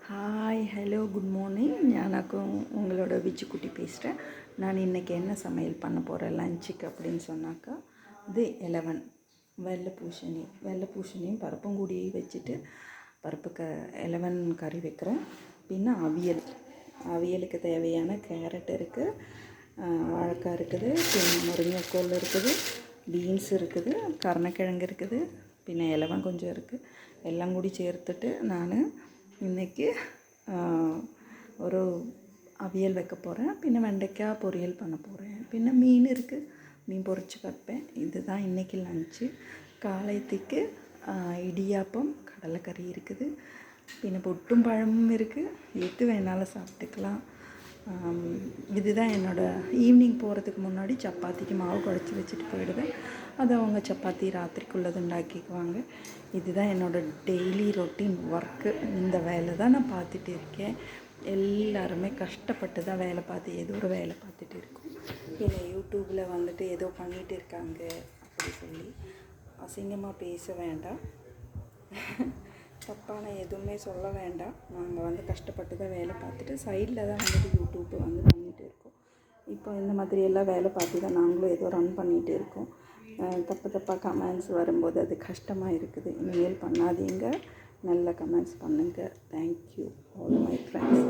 Hi hello good morning. ஞானாக்கும் உங்களோட விஜுக்குட்டி பேசுகிறேன். நான் இன்றைக்கி என்ன சமையல் பண்ண போகிறேன் லஞ்சுக்கு அப்படின்னு சொன்னாக்கா, இது 11 வெள்ளை பூசணியும் பருப்பும் கூடி வச்சுட்டு பருப்பு 11 கறி வைக்கிறேன். பின்ன அவியலுக்கு தேவையான கேரட் இருக்குது, வாழைக்காய் இருக்குது, பின்ன முருங்கைக்கோல் இருக்குது, பீன்ஸ் இருக்குது, கருணக்கிழங்கு இருக்குது, பின்ன 11 கொஞ்சம் இருக்குது. எல்லாம் கூடி சேர்த்துட்டு நான் இன்றைக்கி ஒரு அவியல் வைக்க போகிறேன். பின்ன வெண்டைக்காய் பொரியல் பண்ண போகிறேன். பின்ன மீன் இருக்குது, மீன் பொரிச்சு வைப்பேன். இதுதான் இன்றைக்கி லஞ்சு. காலையத்துக்கு இடியாப்பம் கடலைக்கறி இருக்குது, பின்ன பொட்டும் பழமும் இருக்குது. எது வேணாலும் சாப்பிட்டுக்கலாம். இதுதான் என்னோடய ஈவினிங் போகிறதுக்கு முன்னாடி சப்பாத்திக்கு மாவு குழச்சி வச்சுட்டு போயிடுவேன். அதை அவங்க சப்பாத்தி ராத்திரிக்குள்ளது உண்டாக்கிக்குவாங்க. இதுதான் என்னோடய டெய்லி ரொட்டீன் ஒர்க்கு. இந்த வேலை தான் நான் பார்த்துட்டு இருக்கேன். எல்லாருமே கஷ்டப்பட்டு தான் வேலை பார்த்து ஏதோ ஒரு வேலை பார்த்துட்டு இருக்கோம். இல்லை யூடியூப்பில் வந்துட்டு ஏதோ பண்ணிகிட்டு இருக்காங்க அப்படி சொல்லி அசிங்கமாக பேச வேண்டாம், தப்பான எதுவுமே சொல்ல வேண்டாம். நாங்கள் கஷ்டப்பட்டு தான் வேலை பார்த்துட்டு சைடில் தான் யூடியூப் பண்ணிகிட்டு இருக்கோம். இப்போ இந்த மாதிரியெல்லாம் வேலை பார்த்து தான் நாங்களும் ஏதோ ரன் பண்ணிகிட்டு இருக்கோம். தப்பாக கமெண்ட்ஸ் வரும்போது அது கஷ்டமாக இருக்குது. இனிமேல் பண்ணாதீங்க, நல்ல கமெண்ட்ஸ் பண்ணுங்கள். Thank you all my friends.